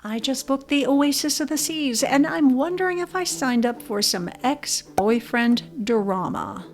I just booked the Oasis of the Seas, and I'm wondering if I signed up for some ex-boyfriend drama.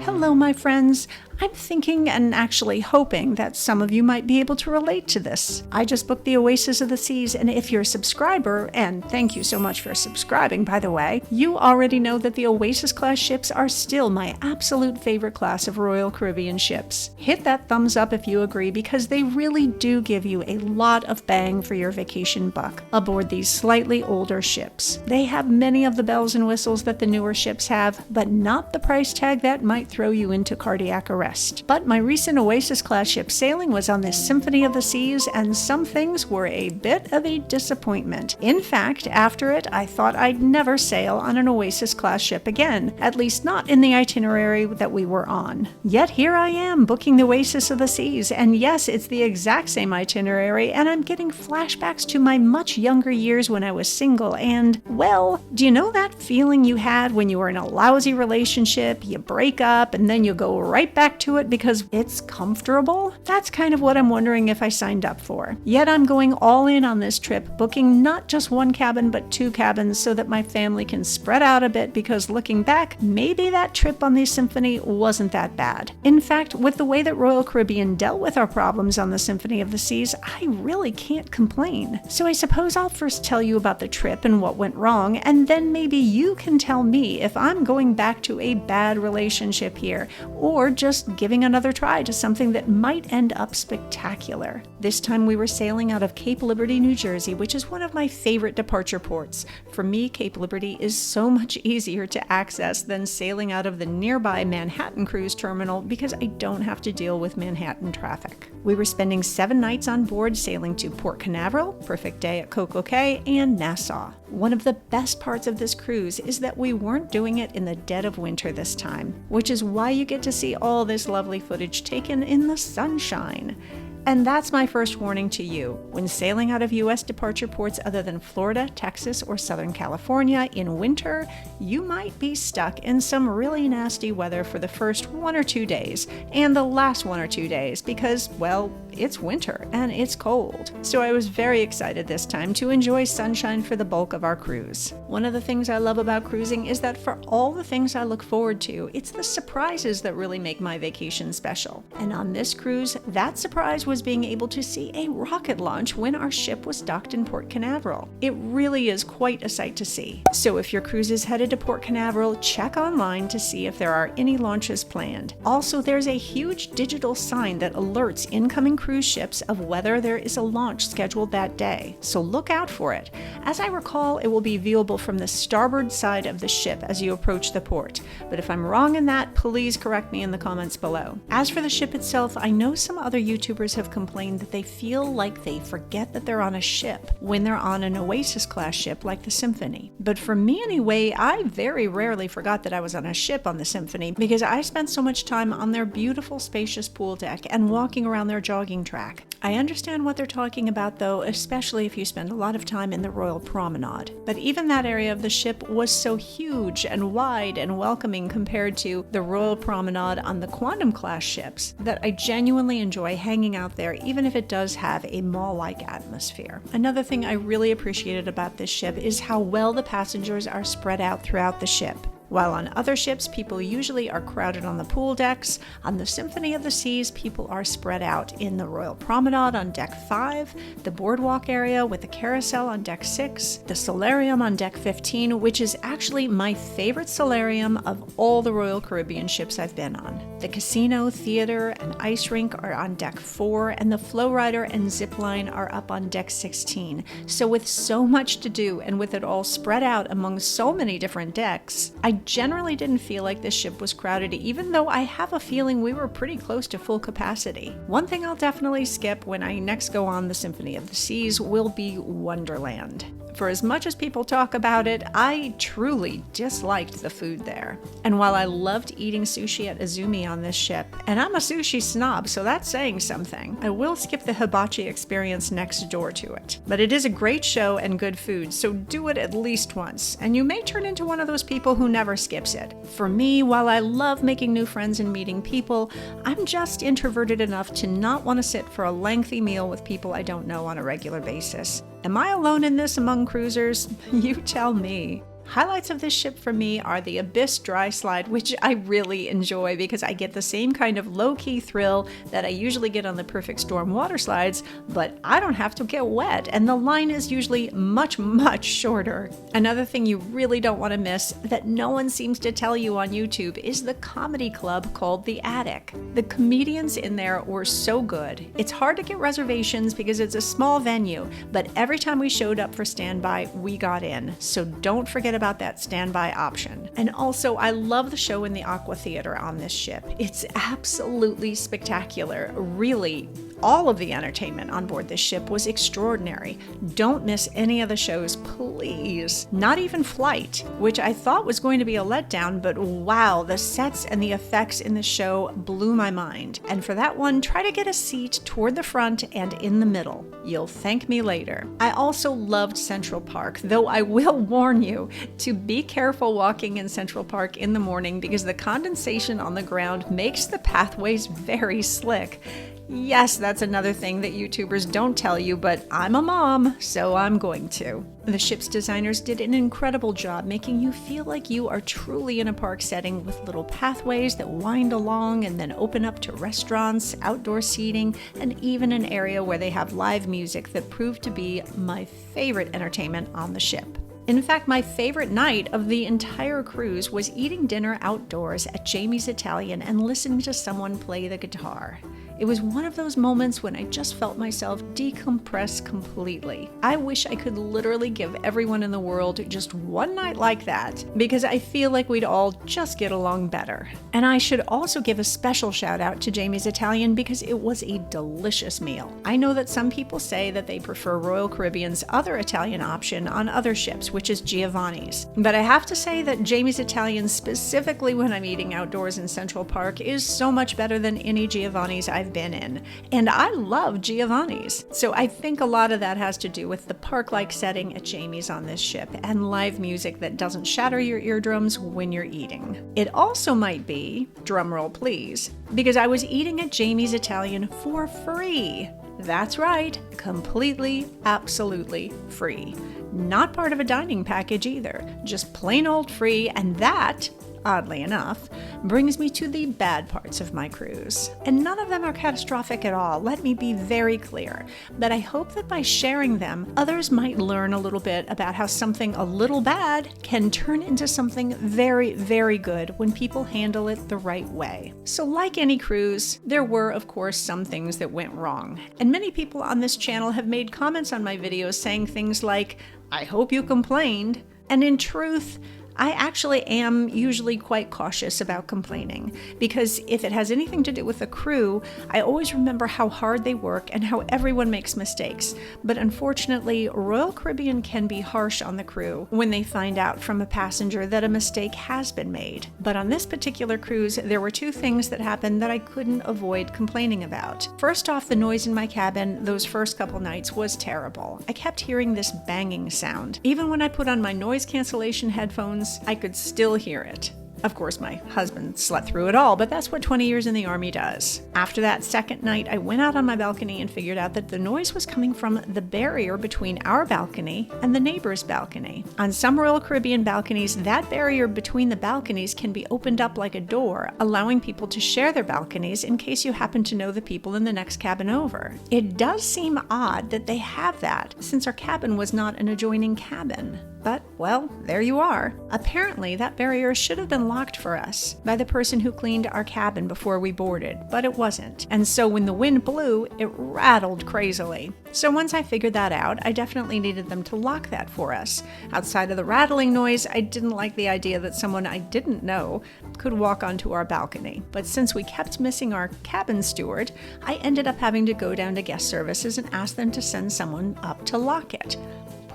Hello, my friends. I'm thinking and actually hoping that some of you might be able to relate to this. I just booked the Oasis of the Seas, and if you're a subscriber, and thank you so much for subscribing, by the way, you already know that the Oasis class ships are still my absolute favorite class of Royal Caribbean ships. Hit that thumbs up if you agree, because they really do give you a lot of bang for your vacation buck aboard these slightly older ships. They have many of the bells and whistles that the newer ships have, but not the price tag that might throw you into cardiac arrest. But my recent Oasis class ship sailing was on this Symphony of the Seas, and some things were a bit of a disappointment. In fact, after it, I thought I'd never sail on an Oasis class ship again, at least not in the itinerary that we were on. Yet here I am booking the Oasis of the Seas, and yes, it's the exact same itinerary, and I'm getting flashbacks to my much younger years when I was single, and, well, do you know that feeling you had when you were in a lousy relationship, you break up, and then you go right back to it because it's comfortable? That's kind of what I'm wondering if I signed up for. Yet I'm going all in on this trip, booking not just one cabin but 2 cabins so that my family can spread out a bit, because looking back, maybe that trip on the Symphony wasn't that bad. In fact, with the way that Royal Caribbean dealt with our problems on the Symphony of the Seas, I really can't complain. So I suppose I'll first tell you about the trip and what went wrong, and then maybe you can tell me if I'm going back to a bad relationship here, or just giving another try to something that might end up spectacular. This time we were sailing out of Cape Liberty, New Jersey, which is one of my favorite departure ports. For me, Cape Liberty is so much easier to access than sailing out of the nearby Manhattan cruise terminal, because I don't have to deal with Manhattan traffic. We were spending 7 nights on board, sailing to Port Canaveral, Perfect Day at Coco Cay, and Nassau. One of the best parts of this cruise is that we weren't doing it in the dead of winter this time, which is why you get to see all this lovely footage taken in the sunshine. And that's my first warning to you. When sailing out of U.S. departure ports other than Florida, Texas, or Southern California in winter, you might be stuck in some really nasty weather for the first 1 or 2 days, and the last 1 or 2 days, because, well, it's winter and it's cold. So I was very excited this time to enjoy sunshine for the bulk of our cruise. One of the things I love about cruising is that for all the things I look forward to, it's the surprises that really make my vacation special. And on this cruise, that surprise was being able to see a rocket launch when our ship was docked in Port Canaveral. It really is quite a sight to see. So if your cruise is headed to Port Canaveral, check online to see if there are any launches planned. Also, there's a huge digital sign that alerts incoming cruise ships of whether there is a launch scheduled that day, so look out for it. As I recall, it will be viewable from the starboard side of the ship as you approach the port, but if I'm wrong in that, please correct me in the comments below. As for the ship itself, I know some other YouTubers have complained that they feel like they forget that they're on a ship when they're on an Oasis class ship like the Symphony. But for me anyway, I very rarely forgot that I was on a ship on the Symphony, because I spent so much time on their beautiful spacious pool deck and walking around their jogging track. I understand what they're talking about though, especially if you spend a lot of time in the Royal Promenade. But even that area of the ship was so huge and wide and welcoming compared to the Royal Promenade on the Quantum class ships that I genuinely enjoy hanging out there, even if it does have a mall-like atmosphere. Another thing I really appreciated about this ship is how well the passengers are spread out throughout the ship. While on other ships, people usually are crowded on the pool decks, on the Symphony of the Seas, people are spread out in the Royal Promenade on deck 5, the boardwalk area with the carousel on deck 6, the solarium on deck 15, which is actually my favorite solarium of all the Royal Caribbean ships I've been on. The casino, theater, and ice rink are on deck 4, and the flow rider and zip line are up on deck 16. So with so much to do, and with it all spread out among so many different decks, I generally didn't feel like this ship was crowded, even though I have a feeling we were pretty close to full capacity. One thing I'll definitely skip when I next go on the Symphony of the Seas will be Wonderland. For as much as people talk about it, I truly disliked the food there. And while I loved eating sushi at Izumi on this ship, and I'm a sushi snob, so that's saying something, I will skip the hibachi experience next door to it. But it is a great show and good food, so do it at least once, and you may turn into one of those people who never skips it. For me, while I love making new friends and meeting people, I'm just introverted enough to not want to sit for a lengthy meal with people I don't know on a regular basis. Am I alone in this among cruisers? You tell me. Highlights of this ship for me are the Abyss dry slide, which I really enjoy because I get the same kind of low-key thrill that I usually get on the Perfect Storm water slides, but I don't have to get wet, and the line is usually much, much shorter. Another thing you really don't want to miss that no one seems to tell you on YouTube is the comedy club called The Attic. The comedians in there were so good. It's hard to get reservations because it's a small venue, but every time we showed up for standby, we got in, so don't forget about that standby option. And also, I love the show in the Aqua Theater on this ship. It's absolutely spectacular. Really, all of the entertainment on board this ship was extraordinary. Don't miss any of the shows, please. Not even Flight, which I thought was going to be a letdown, but wow, the sets and the effects in the show blew my mind. And for that one, try to get a seat toward the front and in the middle. You'll thank me later. I also loved Central Park, though I will warn you to be careful walking in Central Park in the morning because the condensation on the ground makes the pathways very slick. Yes, that's another thing that YouTubers don't tell you, but I'm a mom, so I'm going to. The ship's designers did an incredible job making you feel like you are truly in a park setting with little pathways that wind along and then open up to restaurants, outdoor seating, and even an area where they have live music that proved to be my favorite entertainment on the ship. In fact, my favorite night of the entire cruise was eating dinner outdoors at Jamie's Italian and listening to someone play the guitar. It was one of those moments when I just felt myself decompress completely. I wish I could literally give everyone in the world just one night like that, because I feel like we'd all just get along better. And I should also give a special shout out to Jamie's Italian because it was a delicious meal. I know that some people say that they prefer Royal Caribbean's other Italian option on other ships, which is Giovanni's. But I have to say that Jamie's Italian, specifically when I'm eating outdoors in Central Park, is so much better than any Giovanni's I've been in. And I love Giovanni's. So I think a lot of that has to do with the park-like setting at Jamie's on this ship and live music that doesn't shatter your eardrums when you're eating. It also might be, drumroll please, because I was eating at Jamie's Italian for free. That's right, completely, absolutely free. Not part of a dining package either, just plain old free, and that, oddly enough, brings me to the bad parts of my cruise. And none of them are catastrophic at all, let me be very clear. But I hope that by sharing them, others might learn a little bit about how something a little bad can turn into something very, very good when people handle it the right way. So like any cruise, there were, of course, some things that went wrong. And many people on this channel have made comments on my videos saying things like, "I hope you complained." And in truth, I actually am usually quite cautious about complaining, because if it has anything to do with the crew, I always remember how hard they work and how everyone makes mistakes. But unfortunately, Royal Caribbean can be harsh on the crew when they find out from a passenger that a mistake has been made. But on this particular cruise, there were two things that happened that I couldn't avoid complaining about. First off, the noise in my cabin those first couple nights was terrible. I kept hearing this banging sound. Even when I put on my noise cancellation headphones, I could still hear it. Of course, my husband slept through it all, but that's what 20 years in the Army does. After that second night, I went out on my balcony and figured out that the noise was coming from the barrier between our balcony and the neighbor's balcony. On some Royal Caribbean balconies, that barrier between the balconies can be opened up like a door, allowing people to share their balconies in case you happen to know the people in the next cabin over. It does seem odd that they have that, since our cabin was not an adjoining cabin. But, well, there you are. Apparently, that barrier should have been locked for us by the person who cleaned our cabin before we boarded, but it wasn't. And so when the wind blew, it rattled crazily. So once I figured that out, I definitely needed them to lock that for us. Outside of the rattling noise, I didn't like the idea that someone I didn't know could walk onto our balcony. But since we kept missing our cabin steward, I ended up having to go down to guest services and ask them to send someone up to lock it.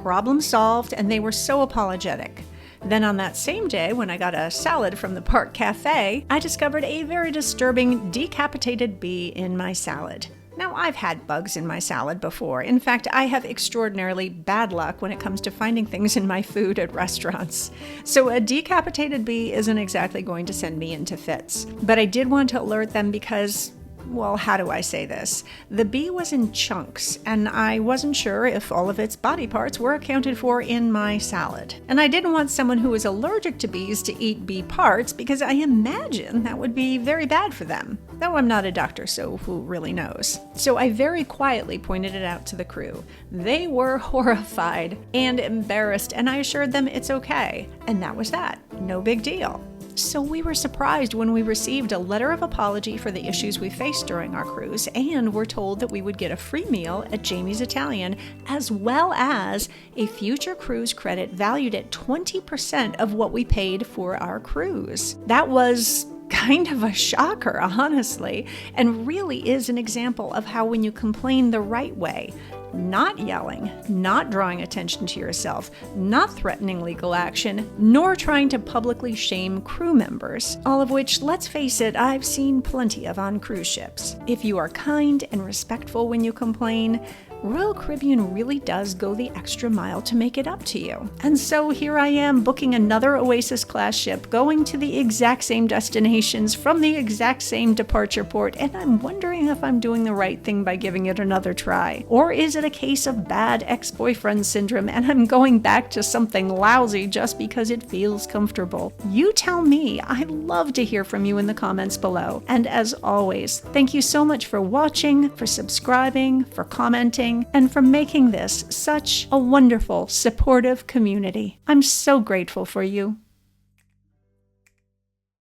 problem solved, and they were so apologetic. Then on that same day, when I got a salad from the park cafe, I discovered a very disturbing decapitated bee in my salad. Now, I've had bugs in my salad before. In fact, I have extraordinarily bad luck when it comes to finding things in my food at restaurants. So a decapitated bee isn't exactly going to send me into fits. But I did want to alert them because, well, how do I say this? The bee was in chunks, and I wasn't sure if all of its body parts were accounted for in my salad. And I didn't want someone who was allergic to bees to eat bee parts because I imagine that would be very bad for them. Though I'm not a doctor, so who really knows? So I very quietly pointed it out to the crew. They were horrified and embarrassed, and I assured them it's okay. And that was that. No big deal. So we were surprised when we received a letter of apology for the issues we faced during our cruise, and were told that we would get a free meal at Jamie's Italian, as well as a future cruise credit valued at 20% of what we paid for our cruise. That was kind of a shocker, honestly, and really is an example of how when you complain the right way, not yelling, not drawing attention to yourself, not threatening legal action, nor trying to publicly shame crew members, all of which, let's face it, I've seen plenty of on cruise ships. If you are kind and respectful when you complain, Royal Caribbean really does go the extra mile to make it up to you. And so here I am booking another Oasis class ship, going to the exact same destinations from the exact same departure port, and I'm wondering if I'm doing the right thing by giving it another try. Or is it a case of bad ex-boyfriend syndrome and I'm going back to something lousy just because it feels comfortable? You tell me. I'd love to hear from you in the comments below. And as always, thank you so much for watching, for subscribing, for commenting, and for making this such a wonderful, supportive community. I'm so grateful for you.